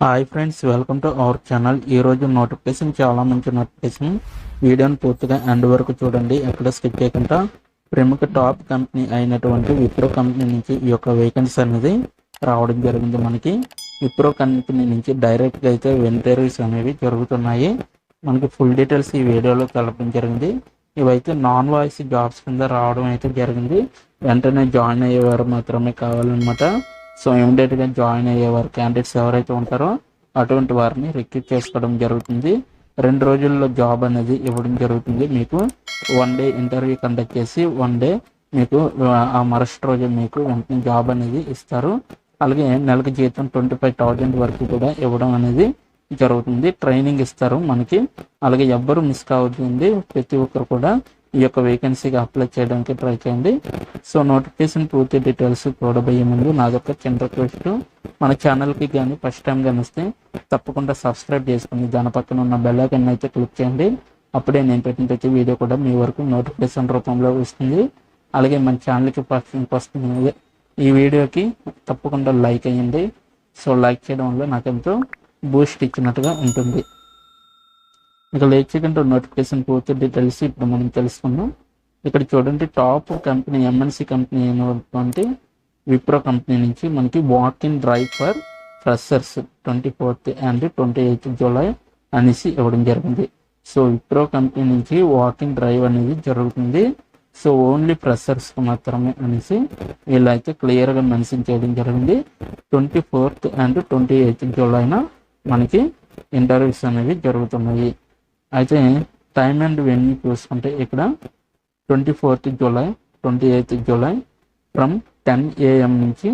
Hi friends, welcome to our channel. ఈరోజు notification చాలా మంచి నోటిఫికేషన్. వీడియోని పూర్తిగా ఎండ్ వరకు చూడండి, ఎక్కడ స్కిప్ చేయకుండా. ప్రముఖ టాప్ కంపెనీ అయినటువంటి విప్రో కంపెనీ నుంచి ఈ యొక్క వేకెన్సీ అనేది రావడం జరిగింది. మనకి విప్రో కంపెనీ నుంచి డైరెక్ట్గా అయితే ఇంటర్వ్యూస్ అనేవి జరుగుతున్నాయి. మనకి ఫుల్ డీటెయిల్స్ ఈ వీడియోలో తెలపడం జరిగింది. ఇవైతే నాన్ వాయిస్ జాబ్స్ కింద రావడం అయితే జరిగింది. వెంటనే జాయిన్ అయ్యేవారు మాత్రమే కావాలన్నమాట. సో ఇమీడియట్గా జాయిన్ అయ్యేవారు క్యాండిడేట్స్ ఎవరైతే ఉంటారో అటువంటి వారిని రిక్రూట్ చేసుకోవడం జరుగుతుంది. 2 రోజుల్లో జాబ్ అనేది ఇవ్వడం జరుగుతుంది. మీకు 1 డే ఇంటర్వ్యూ కండక్ట్ చేసి 1 డే మీకు ఆ మరుసటి రోజు మీకు వెంటనే జాబ్ అనేది ఇస్తారు. అలాగే నెలకు జీతం 25,000 వరకు కూడా ఇవ్వడం అనేది జరుగుతుంది. ట్రైనింగ్ ఇస్తారు మనకి. అలాగే ఎవ్వరు మిస్ కావద్దండి, ప్రతి ఒక్కరు కూడా ఈ యొక్క వేకెన్సీకి అప్లై చేయడానికి ట్రై చేయండి. సో నోటిఫికేషన్ పూర్తి డీటెయిల్స్ చూడబోయే ముందు నాదొక చిన్న రిక్వెస్ట్, మన ఛానల్కి కానీ ఫస్ట్ టైం కానీ వస్తే తప్పకుండా సబ్స్క్రైబ్ చేసుకుని దాని పక్కన ఉన్న బెల్ ఐకాన్ అయితే క్లిక్ చేయండి. అప్పుడే నేను పెట్టిన ప్రతి వీడియో కూడా మీ వరకు నోటిఫికేషన్ రూపంలో వస్తుంది. అలాగే మన ఛానల్కి ఫస్ట్ వస్తుంది ఈ వీడియోకి తప్పకుండా లైక్ అయ్యండి. సో లైక్ చేయడం వల్ల నాకు ఎంతో బూస్ట్ ఇచ్చినట్టుగా ఉంటుంది. ఇక లేట్ చేయకుండా నోటిఫికేషన్ పూర్తి డీటెయిల్స్ ఇప్పుడు మనం తెలుసుకుందాం. ఇక్కడ చూడండి, టాప్ కంపెనీ ఎంఎన్సి కంపెనీ అయినటువంటి విప్రో కంపెనీ నుంచి మనకి walk in drive for freshers 24th and 28th July అనేసి ఇవ్వడం జరిగింది. సో విప్రో కంపెనీ నుంచి వాక్ ఇన్ డ్రైవ్ అనేది జరుగుతుంది. సో ఓన్లీ ఫ్రెషర్స్కి మాత్రమే అనేసి వీళ్ళైతే క్లియర్గా మెన్షన్ చేయడం జరిగింది. 24th and 28th జూలైన మనకి ఇంటర్వ్యూస్ అనేవి జరుగుతున్నాయి. అయితే టైమ్ అండ్ వెన్యూ చూసుకుంటే ఇక్కడ 24th July 28th July from 10 AM నుంచి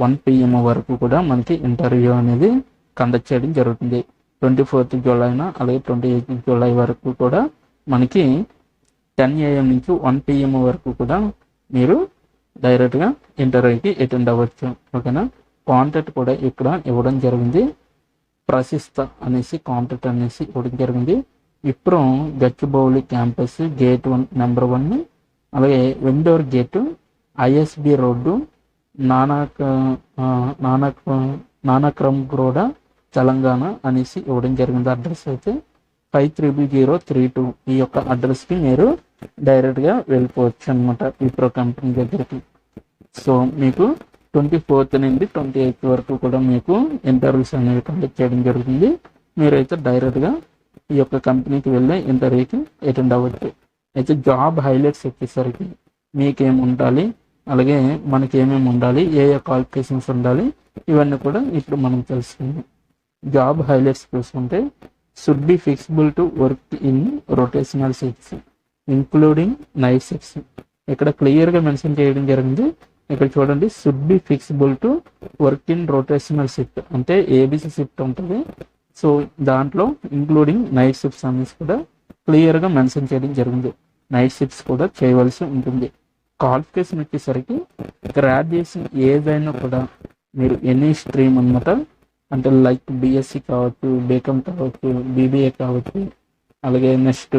1 PM వరకు కూడా మనకి ఇంటర్వ్యూ అనేది కండక్ట్ చేయడం జరుగుతుంది. 24th జూలైన అలాగే 28th జూలై వరకు కూడా మనకి 10 AM నుంచి 1 PM వరకు కూడా మీరు డైరెక్ట్గా ఇంటర్వ్యూకి అటెండ్ అవ్వచ్చు. ఓకేనా. కాంటాక్ట్ కూడా ఇక్కడ ఇవ్వడం జరిగింది. ప్రశస్త అనేసి కాంటాక్ట్ అనేసి ఇవ్వడం జరిగింది. Wipro Gachibowli campus gate 1 number 1, అలాగే వెండోర్ gate, ISB road, Nanakram road, Telangana అనేసి ఇవ్వడం జరిగింది. అడ్రస్ అయితే 50032 ఈ యొక్క అడ్రస్కి మీరు డైరెక్ట్గా వెళ్ళిపోవచ్చు అనమాట విప్రో కంపెనీ దగ్గరికి. సో మీకు 24th నుండి 28th వరకు కూడా మీకు ఇంటర్వ్యూస్ అనేవి కండక్ట్ చేయడం జరుగుతుంది. మీరైతే డైరెక్ట్గా ఈ యొక్క కంపెనీకి వెళ్ళి ఇంటర్వ్యూకి అటెండ్ అవ్వచ్చు. అయితే జాబ్ హైలైట్స్ వచ్చేసరికి మీకేమి ఉండాలి, అలాగే మనకి ఏమేమి ఉండాలి, ఏ క్వాలిఫికేషన్స్ ఉండాలి, ఇవన్నీ కూడా ఇప్పుడు మనం తెలుసుకుందాం. జాబ్ హైలైట్స్ చూసుకుంటే should be flexible to work in rotational shifts including night shifts. ఇక్కడ క్లియర్గా మెన్షన్ చేయడం జరిగింది. ఇక్కడ చూడండి, should be flexible to work in rotational shift అంటే ఏబిసి షిఫ్ట్ ఉంటుంది. సో దాంట్లో ఇంక్లూడింగ్ నైట్ షిఫ్ట్స్ అనేసి కూడా క్లియర్గా మెన్షన్ చేయడం జరిగింది. నైట్ షిఫ్ట్స్ కూడా చేయవలసి ఉంటుంది. క్వాలిఫికేషన్ వచ్చేసరికి గ్రాడ్యుయేషన్ ఏదైనా కూడా మీరు ఎనీ స్ట్రీమ్ అనమాట, అంటే లైక్ బిఎస్సి కావచ్చు, బీకామ్ కావచ్చు, బీబీఏ కావచ్చు, అలాగే నెక్స్ట్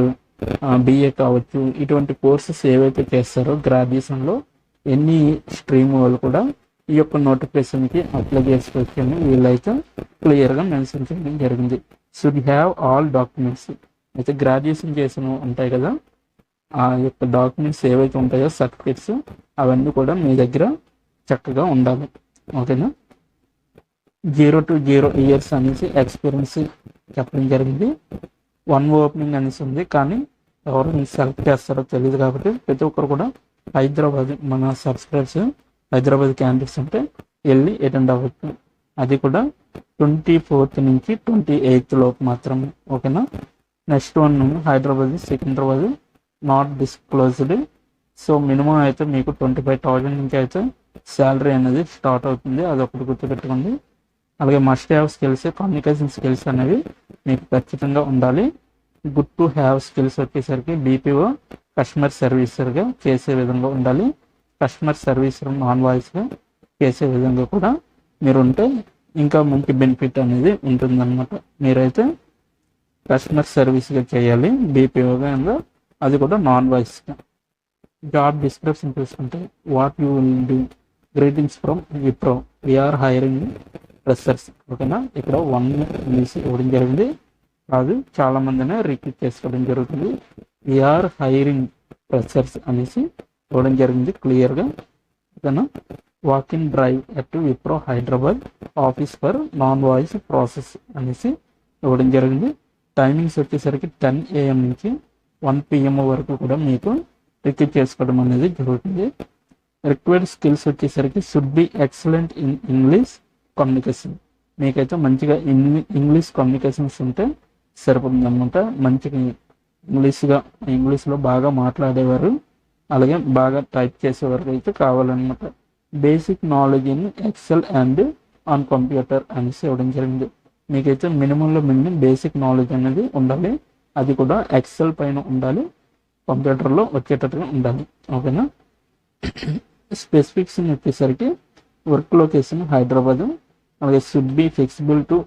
బిఏ కావచ్చు, ఇటువంటి కోర్సెస్ ఏవైతే చేస్తారో గ్రాడ్యుయేషన్లో ఎన్ని స్ట్రీమ్ వాళ్ళు కూడా ఈ యొక్క నోటిఫికేషన్కి అప్లై చేసుకోవచ్చని వీళ్ళైతే క్లియర్గా మెన్షన్ చేయడం జరిగింది. Should have all documents. అయితే గ్రాడ్యుయేషన్ చేసిన ఉంటాయి కదా, ఆ యొక్క డాక్యుమెంట్స్ ఏవైతే ఉంటాయో సర్టిఫికేట్స్ అవన్నీ కూడా మీ దగ్గర చక్కగా ఉండాలి. ఓకేనా. 0 to 0 years అనేసి ఎక్స్పీరియన్స్ చెప్పడం జరిగింది. 1 ఓపెనింగ్ అనేసి ఉంది, కానీ ఎవరు సెలెక్ట్ చేస్తారో తెలియదు కాబట్టి ప్రతి ఒక్కరు కూడా హైదరాబాద్, మన సబ్స్క్రైబర్స్ హైదరాబాద్ క్యాండిడేట్స్ ఉంటే వెళ్ళి అటెండ్ అవ్వచ్చు. అది కూడా 24th నుంచి 28th లోపు మాత్రమే. ఓకేనా. Next 1 Hyderabad, Secunderabad not disclosed. So minimum అయితే మీకు 25,000 నుంచి అయితే శాలరీ అనేది స్టార్ట్ అవుతుంది. అది ఒకటి గుర్తుపెట్టుకోండి. అలాగే must have skills, communication skills అనేవి మీకు ఖచ్చితంగా ఉండాలి. గుడ్ టు హ్యావ్ స్కిల్స్ వచ్చేసరికి బీపీఓ కస్టమర్ సర్వీసర్గా చేసే విధంగా ఉండాలి. కస్టమర్ సర్వీస్ నాన్ వాయిస్గా చేసే విధంగా కూడా మీరు ఉంటే ఇంకా మంచి బెనిఫిట్ అనేది ఉంటుందన్నమాట. మీరైతే కస్టమర్ సర్వీస్గా చేయాలి బీపీఓగా, అది కూడా నాన్ వాయిస్గా. జాబ్ డిస్క్రిప్షన్ చూసుకుంటే what you will do. Greetings from Wipro, we are hiring freshers. ఓకేనా, ఇక్కడ 1 అనేసి ఇవ్వడం జరిగింది. కాదు, చాలా మందిని రిక్రూట్ చేసుకోవడం జరుగుతుంది. వీఆర్ హైరింగ్ ఫ్రెషర్స్ అనేసి ఇవ్వడం జరిగింది క్లియర్గా. ఓకేనా, walk in drive at Wipro Hyderabad office for non voice process అనేసి ఇవ్వడం జరిగింది. టైమింగ్స్ వచ్చేసరికి 10 AM నుంచి 1 PM వరకు కూడా మీకు రిక్రూట్ చేసుకోవడం అనేది జరుగుతుంది. రిక్వైర్డ్ స్కిల్స్ వచ్చేసరికి should be excellent in English communication. మీకైతే మంచిగా ఇంగ్లీష్ కమ్యూనికేషన్స్ ఉంటే సరిపోతుంది అనమాట. మంచిగా ఇంగ్లీష్లో బాగా మాట్లాడేవారు, అలాగే బాగా టైప్ చేసేవారు అయితే కావాలన్నమాట. Basic knowledge in Excel and on computer అనేసి ఇవ్వడం జరిగింది. మీకైతే మినిమంలో మినిమం బేసిక్ నాలెడ్జ్ అనేది ఉండాలి, అది కూడా ఎక్సెల్ పైన ఉండాలి, కంప్యూటర్లో వచ్చేటట్టుగా ఉండాలి. ఓకేనా, స్పెసిఫిక్స్ వచ్చేసరికి వర్క్ లొకేషన్ హైదరాబాద్, అలాగే should be flexible to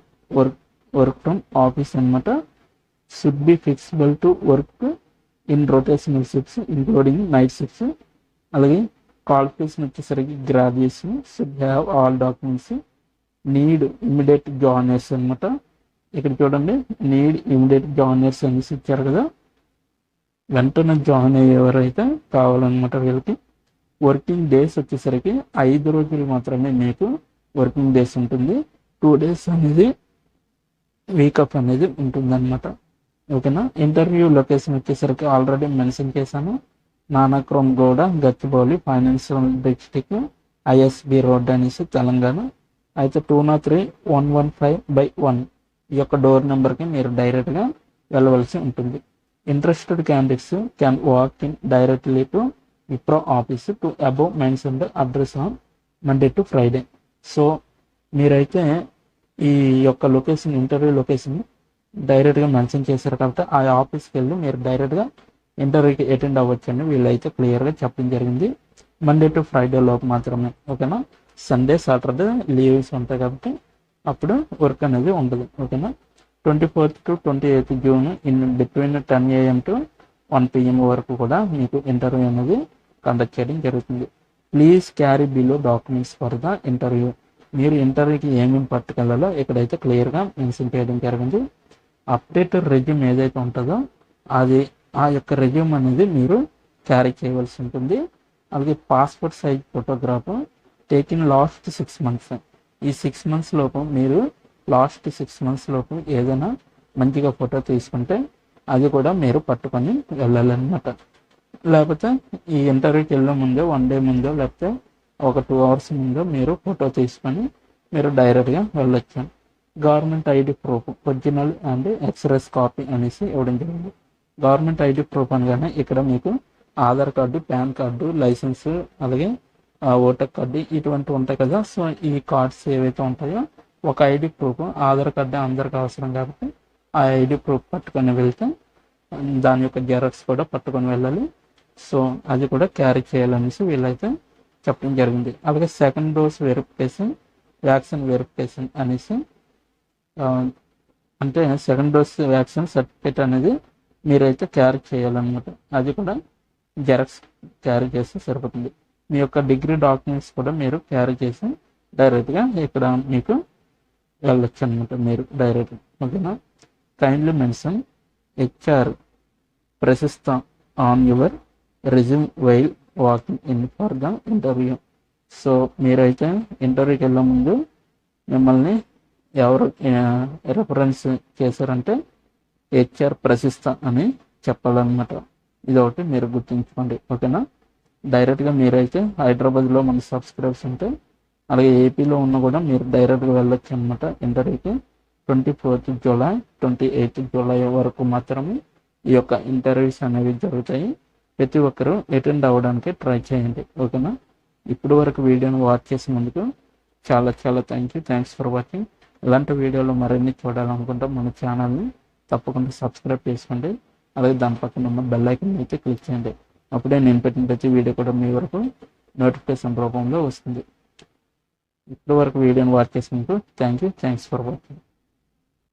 work from office అనమాట. Should be flexible to work in rotational shifts including night shifts. అలాగే క్వాలిఫికేషన్ వచ్చేసరికి graduation, should have all documents, need immediate joiners అనమాట. ఇక్కడ చూడండి, నీడ్ ఇమీడియట్ జాయినర్స్ అనేసి ఇచ్చారు కదా, వెంటనే జాయిన్ అయ్యేవారైతే కావాలన్నమాట వీళ్ళకి. వర్కింగ్ డేస్ వచ్చేసరికి 5 రోజులు మాత్రమే మీకు వర్కింగ్ డేస్ ఉంటుంది. 2 days అనేది వీకప్ అనేది ఉంటుంది అనమాట. ఓకేనా, ఇంటర్వ్యూ లొకేషన్ వచ్చేసరికి ఆల్రెడీ మెన్షన్ చేశాను, Nanakramguda, Gachibowli, financial district, ISB road అనేసి తెలంగాణ. అయితే 203-115/1 ఈ యొక్క డోర్ నెంబర్కి మీరు డైరెక్ట్గా వెళ్ళవలసి ఉంటుంది. Interested candidates can walk in directly to Wipro office to above mentioned address on Monday to Friday. So మీరైతే ఈ యొక్క లొకేషన్, ఇంటర్వ్యూ లొకేషన్ డైరెక్ట్గా మెన్షన్ చేశారు కాబట్టి ఆ ఆఫీస్కి వెళ్ళి మీరు డైరెక్ట్గా ఇంటర్వ్యూకి అటెండ్ అవ్వచ్చండి. వీళ్ళైతే క్లియర్గా చెప్పడం జరిగింది. మండే టు ఫ్రైడే లోపు మాత్రమే. ఓకేనా, సండే సాటర్డే లీవ్స్ ఉంటాయి కాబట్టి అప్పుడు వర్క్ అనేది ఉండదు. ఓకేనా, 24th to 28th June in between 10 AM to 1 PM వరకు కూడా మీకు ఇంటర్వ్యూ అనేది కండక్ట్ చేయడం జరుగుతుంది. Please carry below documents for the interview. మీరు ఇంటర్వ్యూకి ఏమేమి పట్టుకెళ్ళాలో ఇక్కడైతే క్లియర్గా మెన్షన్ చేయడం జరిగింది. అప్డేటెడ్ రెజ్యూమ్ ఏదైతే ఉంటుందో అది, ఆ యొక్క రెజ్యూమ్ అనేది మీరు క్యారీ చేయవలసి ఉంటుంది. అలాగే passport size photograph taken last 6 months. ఈ 6 months లోపు మీరు లాస్ట్ 6 months లోపు ఏదైనా మంచిగా ఫోటో తీసుకుంటే అది కూడా మీరు పట్టుకొని వెళ్ళాలన్నమాట. లేకపోతే ఈ ఇంటర్వ్యూకి వెళ్ళే ముందే 1 day ముందో లేకపోతే ఒక 2 hours ముందో మీరు ఫోటో తీసుకొని మీరు డైరెక్ట్గా వెళ్ళొచ్చు. Government ID proof original and express copy అనేసి ఇవ్వడం జరిగింది. గవర్నమెంట్ ID ప్రూఫ్ అనగానే ఇక్కడ మీకు Aadhaar card, PAN card, licence, అలాగే ఓటర్ కార్డు ఇటువంటి ఉంటాయి కదా. సో ఈ కార్డ్స్ ఏవైతే ఉంటాయో ఒక ID ప్రూఫ్, ఆధార్ కార్డు అందరికి అవసరం కాబట్టి ఆ ID ప్రూఫ్ పట్టుకొని వెళ్తే దాని యొక్క జెరాక్స్ కూడా పట్టుకొని వెళ్ళాలి. సో అది కూడా క్యారీ చేయాలనేసి వీళ్ళైతే చెప్పడం జరిగింది. అలాగే second dose verification, vaccine verification అనేసి, అంటే సెకండ్ డోస్ వ్యాక్సిన్ సర్టిఫికేట్ అనేది మీరైతే క్యారీ చేయాలన్నమాట. అది కూడా జెరాక్స్ క్యారీ చేస్తే సరిపోతుంది. మీ యొక్క డిగ్రీ డాక్యుమెంట్స్ కూడా మీరు క్యారీ చేసి డైరెక్ట్గా ఇక్కడ మీకు వెళ్ళొచ్చు అనమాట మీరు డైరెక్ట్. ఓకేనా, కైండ్లీ మెన్షన్ HR ప్రశస్త on your resume while walking in for the interview. So మీరైతే ఇంటర్వ్యూకి వెళ్ళే ముందు మిమ్మల్ని ఎవరు రెఫరెన్స్ చేశారంటే HR ప్రశస్త అని చెప్పాలన్నమాట. ఇది ఒకటి మీరు గుర్తుంచుకోండి. ఓకేనా, డైరెక్ట్గా మీరైతే హైదరాబాద్లో మన సబ్స్క్రైబర్స్ ఉంటే, అలాగే ఏపీలో ఉన్న కూడా మీరు డైరెక్ట్గా వెళ్ళొచ్చు అనమాట ఇంటర్వ్యూకి. 24th July 28th July వరకు మాత్రమే ఈ యొక్క ఇంటర్వ్యూస్ అనేవి జరుగుతాయి. ప్రతి ఒక్కరూ అటెండ్ అవ్వడానికి ట్రై చేయండి. ఓకేనా, ఇప్పుడు వరకు వీడియోని వాచ్ చేసినందుకు చాలా చాలా థ్యాంక్స్ ఫర్ వాచింగ్. ఇలాంటి వీడియోలు మరిన్ని చూడాలనుకుంటే మన ఛానల్ని తప్పకుండా సబ్స్క్రైబ్ చేసుకోండి. అలాగే దాని పక్కన ఉన్న బెల్ ఐకాన్ అయితే క్లిక్ చేయండి. అప్పుడే నేను పెట్టిన ప్రతి వీడియో కూడా మీ వరకు నోటిఫికేషన్ రూపంలో వస్తుంది. ఇప్పటి వరకు వీడియోని వాచ్ చేసినందుకు థ్యాంక్స్ ఫర్ వాచింగ్.